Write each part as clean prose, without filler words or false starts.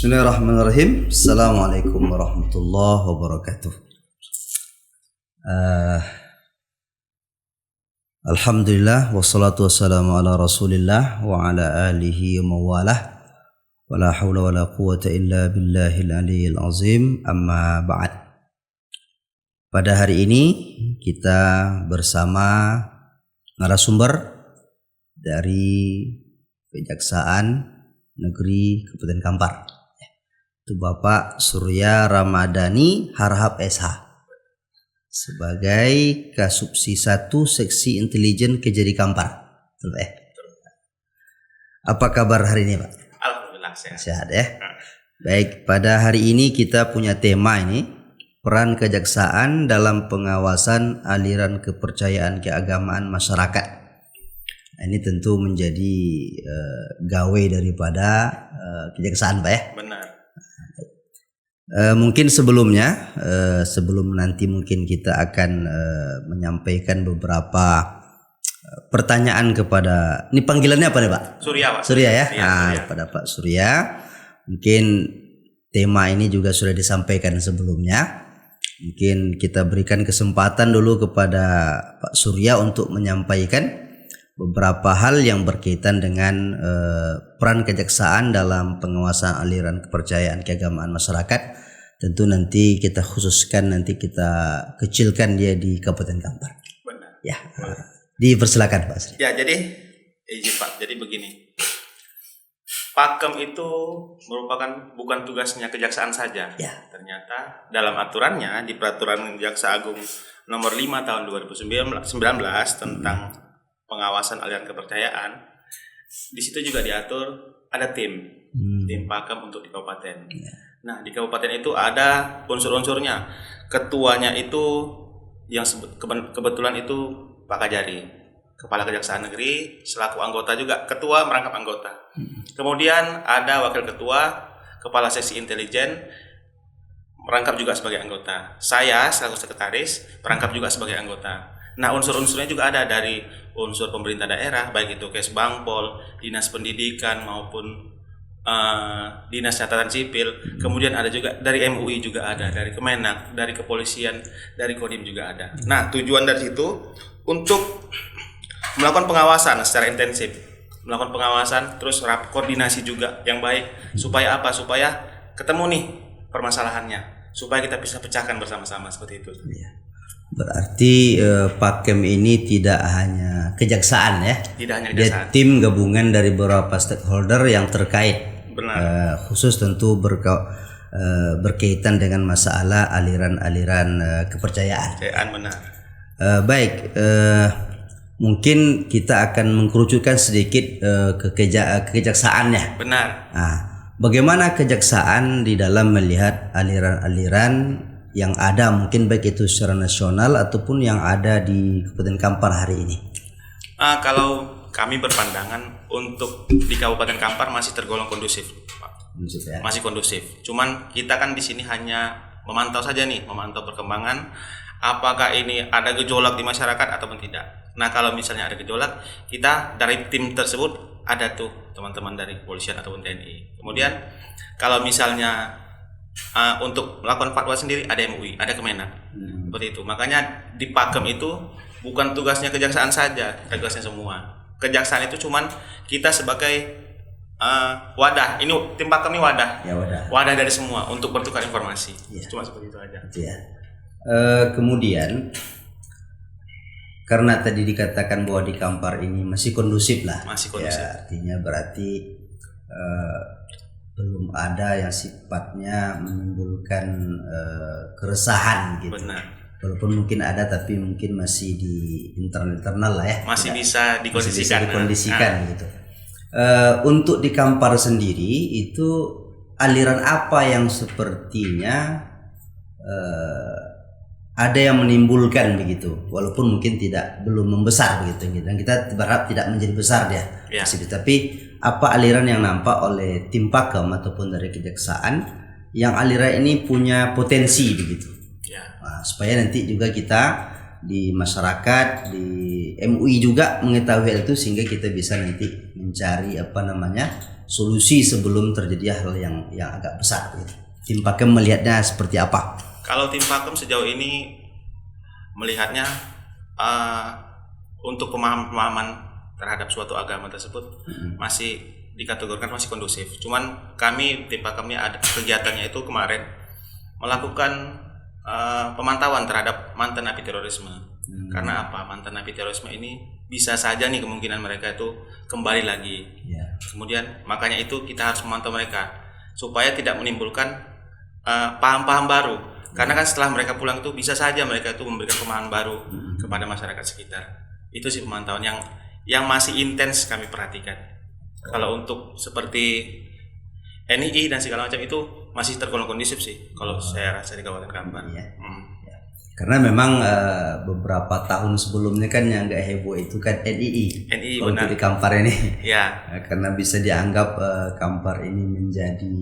Bismillahirrahmanirrahim. Assalamualaikum warahmatullahi wabarakatuh. Alhamdulillah wassalatu wassalamu ala Rasulillah wa ala alihi wa mawalah. Wala haula wala quwata illa billahil aliyyil azim. Amma ba'd. Pada hari ini kita bersama narasumber dari Kejaksaan Negeri Kabupaten Kampar. Itu Bapak Surya Ramadhani Harhab SH sebagai Kasubsi 1 Seksi Intelijen Kejari Kampar. Apa kabar hari ini, Pak? Alhamdulillah sehat. Sehat ya. Baik, pada hari ini kita punya tema ini, peran kejaksaan dalam pengawasan aliran kepercayaan keagamaan masyarakat. Nah, ini tentu menjadi gawe daripada kejaksaan, Pak ya. Benar. Mungkin sebelumnya, sebelum nanti mungkin kita akan menyampaikan beberapa pertanyaan kepada, ini panggilannya apa nih Pak? Surya, Pak. Surya ya. Iya, Surya. Kepada Pak Surya, mungkin tema ini juga sudah disampaikan sebelumnya. Mungkin kita berikan kesempatan dulu kepada Pak Surya untuk menyampaikan beberapa hal yang berkaitan dengan peran kejaksaan dalam pengawasan aliran kepercayaan keagamaan masyarakat. Tentu nanti kita khususkan, nanti kita kecilkan dia di Kabupaten Kampar. Benar. Ya, dipersilakan Pak Sri. Ya, jadi izin Pak. Jadi begini. Pakem itu merupakan bukan tugasnya kejaksaan saja. Ya. Ternyata dalam aturannya di Peraturan Jaksa Agung Nomor 5 Tahun 2019 tentang pengawasan aliran kepercayaan, di situ juga diatur ada tim pakem untuk di kabupaten. Nah, di kabupaten itu ada unsur-unsurnya. Ketuanya itu yang kebetulan itu Pak Kajari, Kepala Kejaksaan Negeri, selaku anggota juga, ketua merangkap anggota. Kemudian ada wakil ketua, Kepala Seksi Intelijen, merangkap juga sebagai anggota. Saya selaku sekretaris merangkap juga sebagai anggota. Nah, unsur-unsurnya juga ada dari unsur pemerintah daerah, baik itu Kesbangpol, Dinas Pendidikan maupun Dinas Catatan Sipil. Kemudian ada juga dari MUI juga ada, dari Kemenak, dari Kepolisian, dari Kodim juga ada. Nah, tujuan dari situ untuk melakukan pengawasan secara intensif, melakukan pengawasan terus koordinasi juga yang baik. Supaya apa? Supaya ketemu nih permasalahannya, supaya kita bisa pecahkan bersama-sama seperti itu. Ya. Berarti Pakem ini tidak hanya kejaksaan ya. Tidak hanya kejaksaan. Dia tim gabungan dari beberapa stakeholder yang terkait. Benar. Khusus tentu berkaitan dengan masalah aliran-aliran kepercayaan. Benar. Baik, mungkin kita akan mengkerucutkan sedikit ke kejaksaannya. Benar. Nah, bagaimana kejaksaan di dalam melihat aliran-aliran yang ada, mungkin baik itu secara nasional ataupun yang ada di Kabupaten Kampar hari ini? Kalau kami berpandangan untuk di Kabupaten Kampar masih tergolong kondusif, Pak. Kondusif ya? Masih kondusif. Cuman kita kan di sini hanya memantau saja nih, memantau perkembangan apakah ini ada gejolak di masyarakat ataupun tidak. Nah, kalau misalnya ada gejolak, kita dari tim tersebut ada tuh teman-teman dari kepolisian ataupun TNI. Kemudian kalau misalnya untuk melakukan fatwa sendiri ada MUI, ada Kemenak. Seperti itu. Makanya di Pakem itu bukan tugasnya kejaksaan saja, tugasnya semua. Kejaksaan itu cuman kita sebagai wadah. Ini tim Pakem ini wadah. Ya, wadah. Wadah dari semua untuk bertukar informasi. Ya. Cuma seperti itu aja. Ya. Kemudian karena tadi dikatakan bahwa di Kampar ini masih kondusif lah. Masih kondusif. Ya, artinya berarti belum ada yang sifatnya menimbulkan keresahan gitu. Benar. Walaupun mungkin ada, tapi mungkin masih di internal lah ya. Masih bisa dikondisikan. Masih bisa dikondisikan gitu. Untuk di Kampar sendiri itu aliran apa yang sepertinya ada yang menimbulkan begitu, walaupun mungkin belum membesar begitu, dan kita berharap tidak menjadi besar dia. Ya. Tapi apa aliran yang nampak oleh tim Pakem ataupun dari kejaksaan yang aliran ini punya potensi begitu? Nah, supaya nanti juga kita di masyarakat, di MUI juga mengetahui hal itu, sehingga kita bisa nanti mencari solusi sebelum terjadi hal yang agak besar gitu. Tim Pakem melihatnya seperti apa? Kalau tim Pakem sejauh ini melihatnya untuk pemahaman terhadap suatu agama tersebut masih dikategorikan masih kondusif. Cuman kami tim Pakemnya ada kegiatannya itu kemarin melakukan pemantauan terhadap mantan napi terorisme. Karena apa? Mantan napi terorisme ini bisa saja nih kemungkinan mereka itu kembali lagi. Kemudian makanya itu kita harus memantau mereka supaya tidak menimbulkan paham-paham baru. Karena kan setelah mereka pulang itu bisa saja mereka itu memberikan pemahaman baru kepada masyarakat sekitar. Itu sih pemantauan yang masih intens kami perhatikan. Kalau untuk seperti NII dan segala macam itu masih tergolong kondusif sih kalau saya rasa di Kabupaten Kampar. Karena memang beberapa tahun sebelumnya kan yang agak heboh itu kan NII untuk di Kampar ini. Ya. Karena bisa dianggap Kampar ini menjadi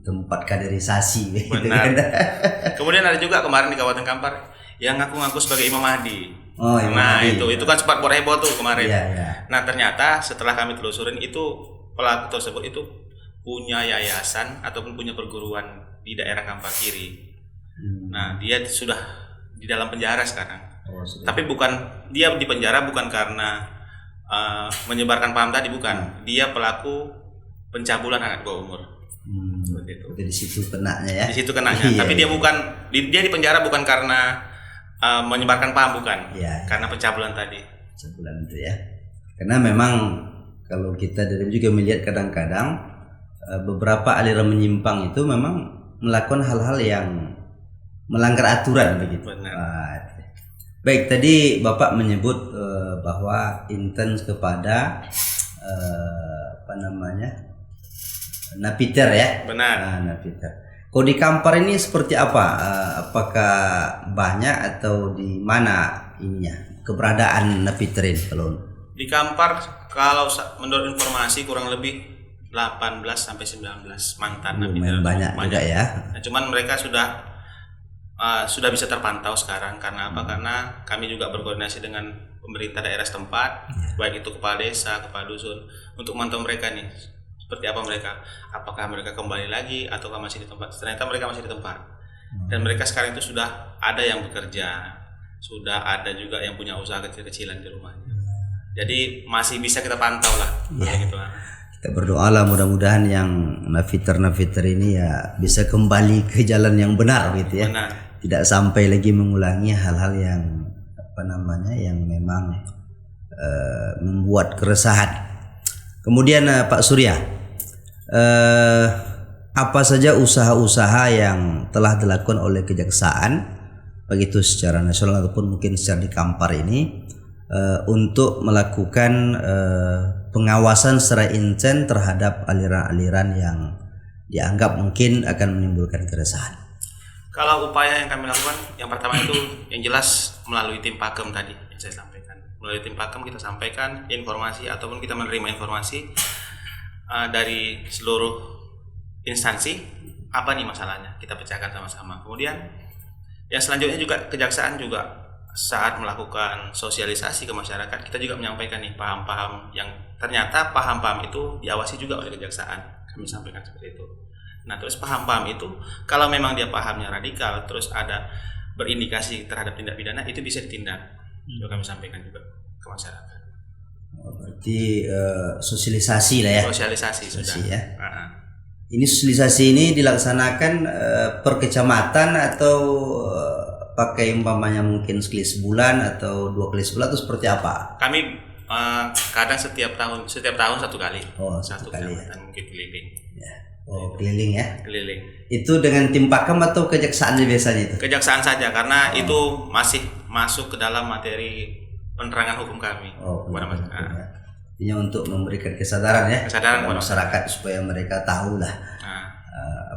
tempat kaderisasi. Benar. Kemudian ada juga kemarin di Kabupaten Kampar yang ngaku-ngaku sebagai Imam Mahdi. Imam Mahdi. Itu kan sempat heboh tuh kemarin. Iya. Nah ternyata setelah kami telusurin itu pelaku tersebut itu punya yayasan ataupun punya perguruan di daerah Kampar Kiri. Nah dia sudah di dalam penjara sekarang. Tapi dia di penjara bukan karena menyebarkan paham tadi, bukan. Dia pelaku pencabulan anak bawah umur. Seperti itu. Di situ kenanya ya. Di situ kenanya. Tapi dia dia di penjara bukan karena menyebarkan paham, bukan. Karena pencabulan tadi. Pencabulan itu ya. Karena memang kalau kita dari juga melihat kadang-kadang beberapa aliran menyimpang itu memang melakukan hal-hal yang melanggar aturan begitu. Baik, tadi Bapak menyebut bahwa intens kepada napiter ya. Benar. Napiter. Kalau di Kampar ini seperti apa? Apakah banyak atau di mana ininya keberadaan napiter ini? Kalau di Kampar, kalau menurut informasi kurang lebih 18 sampai 19 mantan napiter. Banyak juga ya. Nah, cuman mereka sudah bisa terpantau sekarang. Karena apa? Karena kami juga berkoordinasi dengan pemerintah daerah setempat, baik itu kepala desa, kepala dusun, untuk memantau mereka nih seperti apa mereka, apakah mereka kembali lagi ataukah masih di tempat. Ternyata mereka masih di tempat, dan mereka sekarang itu sudah ada yang bekerja, sudah ada juga yang punya usaha kecil-kecilan di rumahnya. Jadi masih bisa kita pantau lah. Gitu lah. Kita berdoalah mudah-mudahan yang napiter ini ya bisa kembali ke jalan yang benar gitu ya. Benar. Tidak sampai lagi mengulangi hal-hal yang yang memang membuat keresahan. Kemudian Pak Surya, apa saja usaha-usaha yang telah dilakukan oleh kejaksaan begitu secara nasional ataupun mungkin secara di Kampar ini untuk melakukan pengawasan secara intens terhadap aliran-aliran yang dianggap mungkin akan menimbulkan keresahan? Kalau upaya yang kami lakukan, yang pertama itu yang jelas melalui tim Pakem tadi yang saya sampaikan. Melalui tim Pakem kita sampaikan informasi ataupun kita menerima informasi dari seluruh instansi, apa nih masalahnya, kita pecahkan sama-sama. Kemudian yang selanjutnya juga kejaksaan juga saat melakukan sosialisasi ke masyarakat, kita juga menyampaikan nih paham-paham yang ternyata paham-paham itu diawasi juga oleh kejaksaan. Kami sampaikan seperti itu. Nah, terus paham-paham itu kalau memang dia pahamnya radikal, terus ada berindikasi terhadap tindak pidana, itu bisa ditindak. Itu kami sampaikan juga ke masyarakat. Berarti sosialisasi lah ya. Sosialisasi sudah. Ya. Ini sosialisasi ini dilaksanakan per kecamatan atau pakai umpamanya mungkin sekali sebulan atau 2 kali sebulan atau seperti apa? Kami kadang setiap tahun satu kali. Satu kali ya. Mungkin keliling. Ya. Keliling ya. Keliling. Itu dengan tim Pakem atau kejaksaan biasanya itu? Kejaksaan saja karena itu masih masuk ke dalam materi penerangan hukum kami. Ini untuk memberikan kesadaran ya. Kesadaran kepada masyarakat supaya mereka tahu lah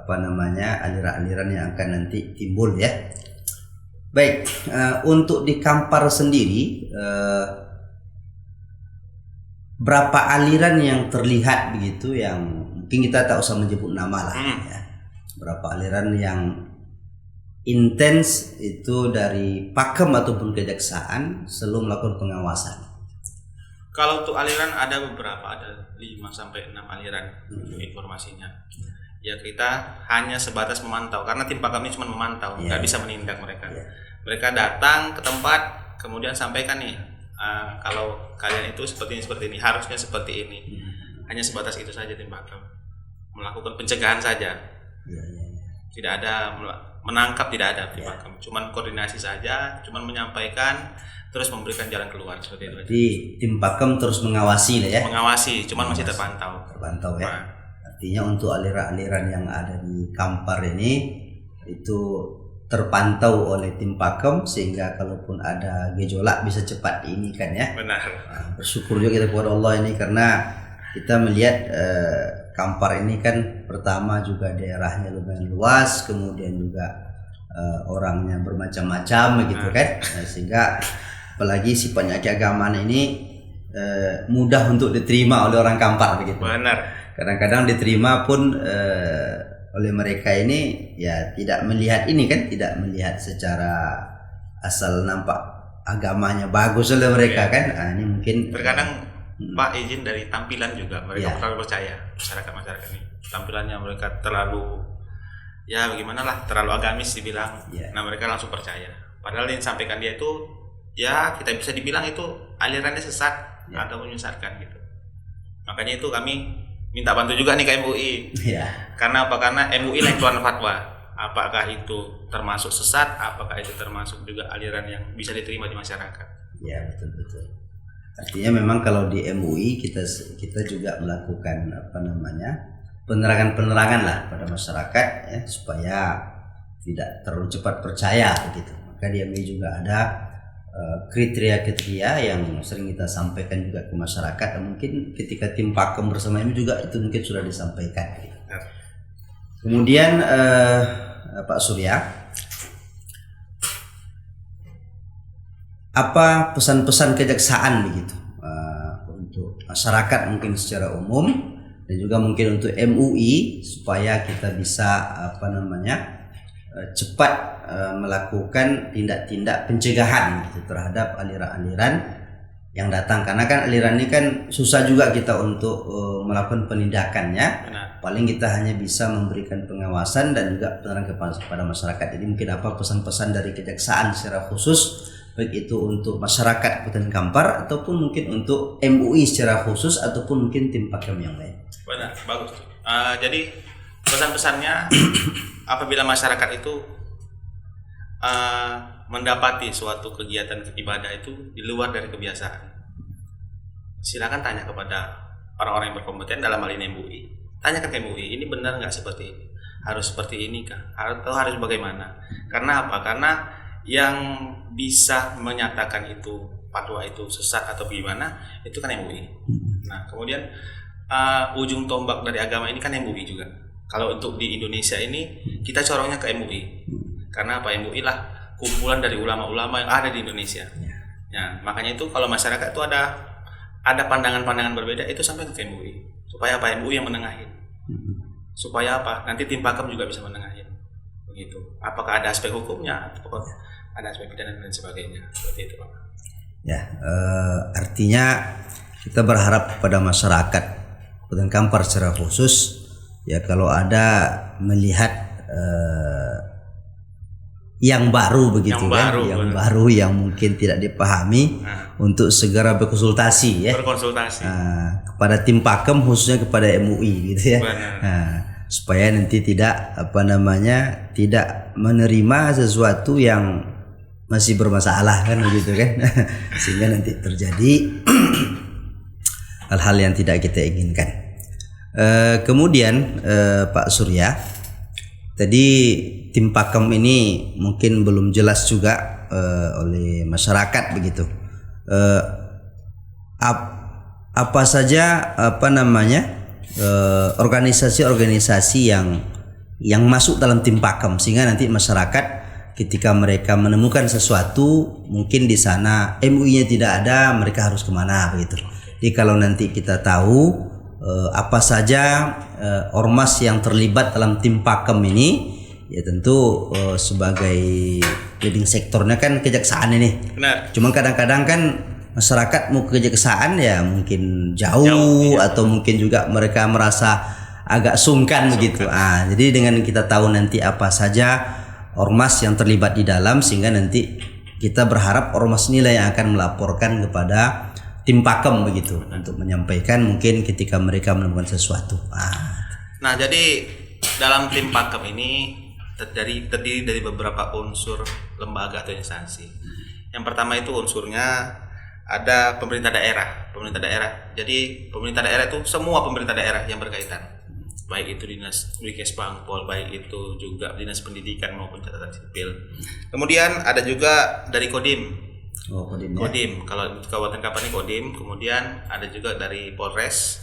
aliran-aliran yang akan nanti timbul ya. Baik, untuk di Kampar sendiri berapa aliran yang terlihat begitu yang mungkin kita tak usah menyebut nama lah ya. Berapa aliran yang intens itu dari Pakem ataupun kejaksaan selalu melakukan pengawasan? Kalau untuk aliran ada beberapa, ada 5 sampai 6 aliran untuk informasinya. Ya kita hanya sebatas memantau karena tim pakam ini cuma memantau, nggak bisa menindak mereka. Mereka datang ke tempat kemudian sampaikan nih, kalau kalian itu seperti ini, harusnya seperti ini. Hanya sebatas itu saja tim pakam. Melakukan pencegahan saja. Tidak ada menangkap, tidak ada tim pakam. Cuman koordinasi saja, cuman menyampaikan terus memberikan jalan keluar seperti itu. Jadi tim pakam terus mengawasi lah ya. Mengawasi, cuman masih terpantau. Terpantau ya. Artinya untuk aliran-aliran yang ada di Kampar ini itu terpantau oleh tim pakam sehingga kalaupun ada gejolak bisa cepat ini kan ya. Benar. Bersyukur juga kita kepada Allah ini karena kita melihat Kampar ini kan pertama juga daerahnya lumayan luas, kemudian juga orangnya bermacam-macam begitu kan, sehingga apalagi sifatnya keagamaan ini mudah untuk diterima oleh orang Kampar begitu. Benar. Kadang-kadang diterima pun oleh mereka ini ya tidak melihat ini kan, tidak melihat secara asal nampak agamanya bagus oleh mereka kan. Ini mungkin terkadang Pak izin dari tampilan juga mereka terlalu percaya, masyarakat ini tampilannya mereka terlalu ya bagaimana lah, terlalu agamis dibilang. Nah mereka langsung percaya, padahal yang disampaikan dia itu ya kita bisa dibilang itu alirannya sesat atau menyesatkan gitu. Makanya itu kami minta bantu juga nih ke MUI. Karena apa? Karena MUI yang tuan fatwa. Apakah itu termasuk sesat? Apakah itu termasuk juga aliran yang bisa diterima di masyarakat? Ya betul. Artinya memang kalau di MUI kita juga melakukan penerangan lah pada masyarakat ya, supaya tidak terlalu cepat percaya begitu. Maka di MUI juga ada kriteria-kriteria yang sering kita sampaikan juga ke masyarakat, dan mungkin ketika tim pakam bersama ini juga itu mungkin sudah disampaikan. Kemudian Pak Surya, apa pesan-pesan kejaksaan begitu untuk masyarakat mungkin secara umum dan juga mungkin untuk MUI supaya kita bisa cepat melakukan tindak-tindak pencegahan gitu terhadap aliran-aliran yang datang, karena kan aliran ini kan susah juga kita untuk melakukan penindakannya. Paling kita hanya bisa memberikan pengawasan dan juga penerangan kepada masyarakat. Jadi mungkin apa pesan-pesan dari kejaksaan secara khusus, baik itu untuk masyarakat Kabupaten Kampar ataupun mungkin untuk MUI secara khusus ataupun mungkin tim pakam yang lain. Benar, bagus. Jadi pesan-pesannya apabila masyarakat itu mendapati suatu kegiatan ibadah itu di luar dari kebiasaan, silakan tanya kepada orang-orang yang berkompeten, dalam hal ini MUI. Tanyakan ke MUI, ini benar nggak seperti ini? Harus seperti ini kah? Atau harus bagaimana? Karena apa? Karena yang bisa menyatakan itu fatwa itu sesat atau gimana itu kan MUI. Nah kemudian ujung tombak dari agama ini kan MUI juga. Kalau untuk di Indonesia ini kita corongnya ke MUI. Karena apa? MUI lah kumpulan dari ulama-ulama yang ada di Indonesia. Ya, makanya itu kalau masyarakat itu ada pandangan-pandangan berbeda itu sampai ke MUI. Supaya apa? MUI yang menengahin. Supaya apa? Nanti tim pakam juga bisa menengahin. Begitu. Apakah ada aspek hukumnya atau ada aspek pidana dan sebagainya. Seperti itu, Pak. Ya, artinya kita berharap kepada masyarakat Kabupaten Kampar secara khusus ya, kalau ada melihat yang baru begitu yang baru yang mungkin tidak dipahami, untuk segera berkonsultasi ya. Kepada tim pakam khususnya kepada MUI gitu ya. Supaya nanti tidak tidak menerima sesuatu yang masih bermasalah kan begitu kan. Sehingga nanti terjadi hal-hal yang tidak kita inginkan. Kemudian Pak Surya, tadi tim pakam ini mungkin belum jelas juga oleh masyarakat begitu. Apa saja organisasi-organisasi yang masuk dalam tim pakam, sehingga nanti masyarakat ketika mereka menemukan sesuatu mungkin di sana MUI-nya tidak ada, mereka harus kemana begitu. Jadi kalau nanti kita tahu apa saja ormas yang terlibat dalam tim pakam ini, ya tentu sebagai leading sektornya kan kejaksaan ini. Benar. Cuma kadang-kadang kan masyarakat mau ke kejaksaan ya mungkin jauh atau mungkin juga mereka merasa agak sungkan begitu. Jadi dengan kita tahu nanti apa saja ormas yang terlibat di dalam, sehingga nanti kita berharap ormas inilah yang akan melaporkan kepada tim pakem begitu untuk menyampaikan mungkin ketika mereka menemukan sesuatu. Nah, jadi dalam tim pakem ini terdiri dari beberapa unsur lembaga atau instansi. Yang pertama itu unsurnya ada pemerintah daerah. Jadi pemerintah daerah itu semua pemerintah daerah yang berkaitan, baik itu dinas Dikespangpol, baik itu juga dinas pendidikan maupun catatan sipil. Kemudian ada juga dari Kodim. Kodim. Kalau di Kabupaten Kapan ini Kodim. Kemudian ada juga dari Polres.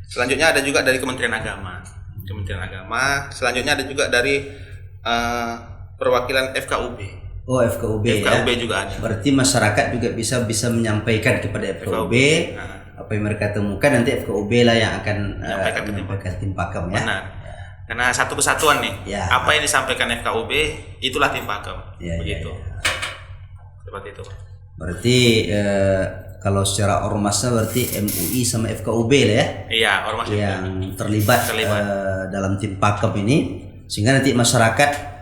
Selanjutnya ada juga dari Kementerian Agama. Selanjutnya ada juga dari perwakilan FKUB. FKUB ya? Juga ada. Berarti masyarakat juga bisa menyampaikan kepada FKUB apa yang mereka temukan, nanti FKUB lah yang akan menyampaikan tim pakem ya. Benar. Karena satu kesatuan nih. Apa yang disampaikan FKUB itulah tim pakem. Begitu. Seperti itu. Berarti kalau secara ormasnya berarti MUI sama FKUB lah ya. Iya, ormas yang terlibat. Dalam tim pakem ini, sehingga nanti masyarakat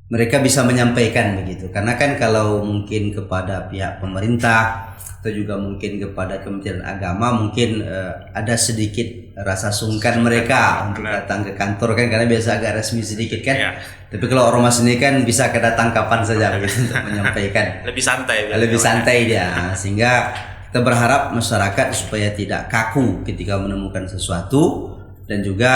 mereka bisa menyampaikan begitu. Karena kan kalau mungkin kepada pihak pemerintah atau juga mungkin kepada Kementerian Agama mungkin ada sedikit rasa sungkan mereka untuk datang ke kantor kan, karena biasa agak resmi sedikit kan. Tapi kalau ormas ini kan bisa kedatang kapan saja begitu untuk menyampaikan. Lebih santai dia. Sehingga kita berharap masyarakat supaya tidak kaku ketika menemukan sesuatu, dan juga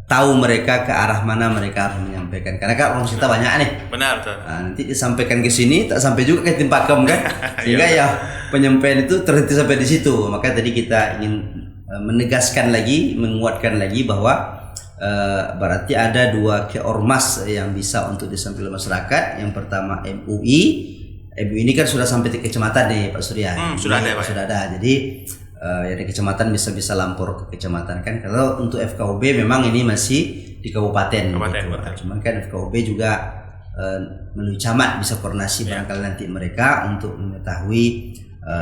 tahu mereka ke arah mana mereka harus menyampaikan. Karena kan ormas kita banyak nih. Benar tuh. Nanti disampaikan ke sini tak sampai juga ke tim pakem kan. Sehingga ya penyampaian itu terhenti sampai di situ. Maka tadi kita ingin menegaskan lagi, menguatkan lagi bahwa berarti ada dua ormas yang bisa untuk disampaikan masyarakat. Yang pertama MUI. MUI ini kan sudah sampai ke kecamatan nih Pak Surya. Sudah ada. Jadi dari kecamatan bisa lampor ke kecamatan kan. Kalau untuk FKUB memang ini masih di kabupaten. Cuman kan FKUB juga melalui camat bisa koordinasi barangkali nanti mereka untuk mengetahui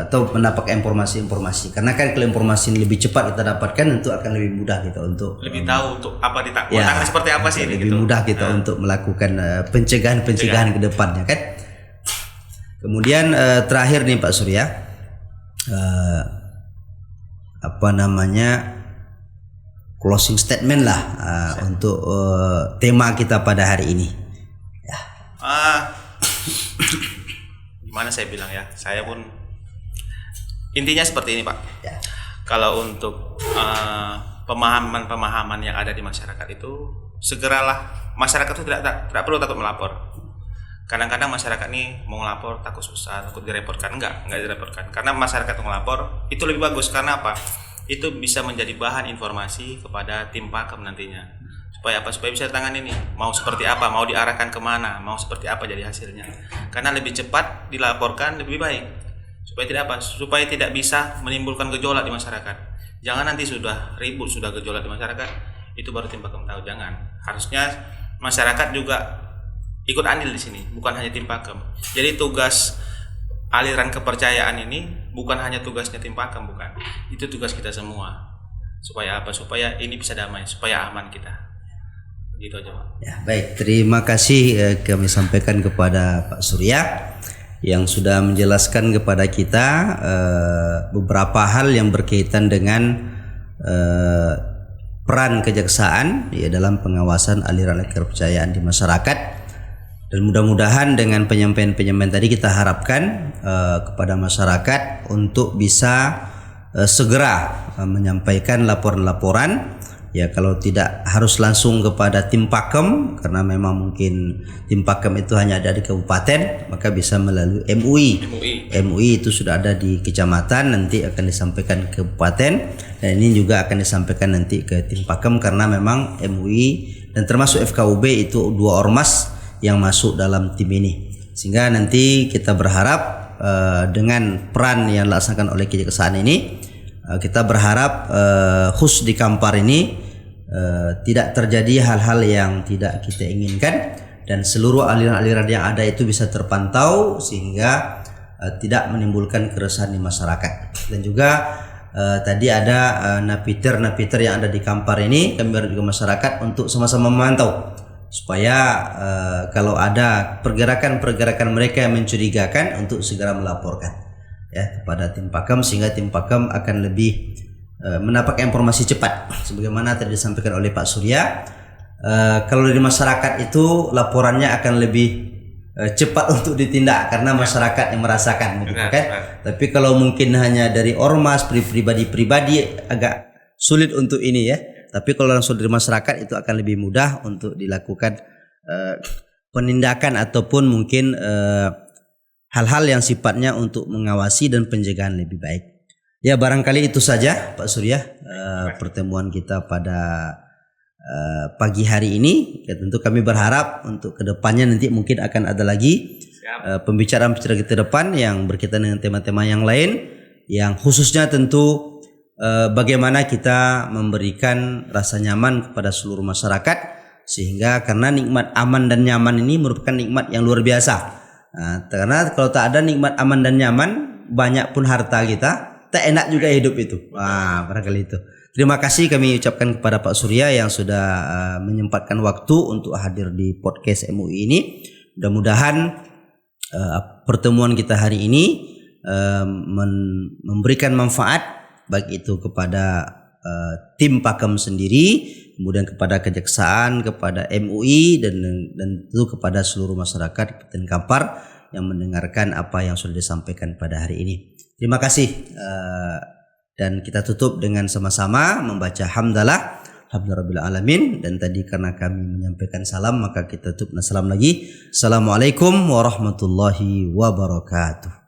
atau mendapat informasi-informasi. Karena kan kalau informasi ini lebih cepat kita dapatkan, tentu akan lebih mudah kita untuk lebih tahu untuk apa ditakutkan seperti apa sih. Lebih mudah kita untuk melakukan pencegahan ke depannya kan. Kemudian terakhir nih Pak Surya, closing statement lah untuk tema kita pada hari ini. Gimana saya bilang ya, saya pun intinya seperti ini Pak. Kalau untuk pemahaman yang ada di masyarakat itu, segeralah masyarakat itu tidak perlu takut melapor. Kadang-kadang masyarakat ini mau ngelapor takut susah, takut direpotkan. Enggak direpotkan. Karena masyarakat ngelapor itu lebih bagus. Karena apa? Itu bisa menjadi bahan informasi kepada tim pakem nantinya. Supaya apa? Supaya bisa tangani nih. Mau seperti apa? Mau diarahkan kemana? Mau seperti apa jadi hasilnya? Karena lebih cepat dilaporkan lebih baik. Supaya tidak bisa menimbulkan gejolak di masyarakat. Jangan nanti sudah ribut, sudah gejolak di masyarakat, itu baru tim pakem tahu. Jangan. Harusnya masyarakat juga ikut andil di sini, bukan hanya tim pakem. Jadi tugas aliran kepercayaan ini bukan hanya tugasnya tim pakem, bukan. Itu tugas kita semua. Supaya apa? Supaya ini bisa damai, supaya aman kita. Gitu aja, Pak. Ya, baik. Terima kasih kami sampaikan kepada Pak Surya yang sudah menjelaskan kepada kita beberapa hal yang berkaitan dengan peran kejaksaan dalam pengawasan aliran kepercayaan di masyarakat. Dan mudah-mudahan dengan penyampaian tadi kita harapkan kepada masyarakat untuk bisa segera menyampaikan laporan-laporan. Ya, kalau tidak harus langsung kepada tim pakem, karena memang mungkin tim pakem itu hanya ada di kabupaten, maka bisa melalui MUI itu sudah ada di kecamatan, nanti akan disampaikan ke kabupaten, dan ini juga akan disampaikan nanti ke tim pakem, karena memang MUI dan termasuk FKUB itu dua ormas yang masuk dalam tim ini. Sehingga nanti kita berharap dengan peran yang dilaksanakan oleh kejaksaan ini, kita berharap khusus di Kampar ini tidak terjadi hal-hal yang tidak kita inginkan, dan seluruh aliran-aliran yang ada itu bisa terpantau, sehingga tidak menimbulkan keresahan di masyarakat. Dan juga tadi ada napiter yang ada di Kampar ini, kami juga masyarakat untuk sama-sama memantau supaya kalau ada pergerakan mereka yang mencurigakan untuk segera melaporkan ya kepada tim Pakam, sehingga tim Pakam akan lebih mendapat informasi cepat sebagaimana tadi disampaikan oleh Pak Surya. Kalau dari masyarakat itu laporannya akan lebih cepat untuk ditindak karena masyarakat yang merasakan gitu kan. Tapi kalau mungkin hanya dari ormas pribadi agak sulit untuk ini ya. Tapi kalau langsung dari masyarakat itu akan lebih mudah untuk dilakukan penindakan ataupun mungkin hal-hal yang sifatnya untuk mengawasi dan pencegahan lebih baik. Ya, barangkali itu saja Pak Surya pertemuan kita pada pagi hari ini. Ya, tentu kami berharap untuk kedepannya nanti mungkin akan ada lagi pembicaraan kita ke depan yang berkaitan dengan tema-tema yang lain, yang khususnya tentu bagaimana kita memberikan rasa nyaman kepada seluruh masyarakat, sehingga karena nikmat aman dan nyaman ini merupakan nikmat yang luar biasa. Karena kalau tak ada nikmat aman dan nyaman, banyak pun harta kita, tak enak juga hidup itu. Barangkali itu. Terima kasih kami ucapkan kepada Pak Surya yang sudah menyempatkan waktu untuk hadir di podcast MUI ini. Mudah-mudahan pertemuan kita hari ini memberikan manfaat baik itu kepada tim Pakam sendiri, kemudian kepada kejaksaan, kepada MUI dan tentu kepada seluruh masyarakat Kabupaten Kampar yang mendengarkan apa yang sudah disampaikan pada hari ini. Terima kasih dan kita tutup dengan sama-sama membaca hamdalah alhamdulillahirabbil alamin, dan tadi karena kami menyampaikan salam maka kita tutup salam lagi. Assalamualaikum warahmatullahi wabarakatuh.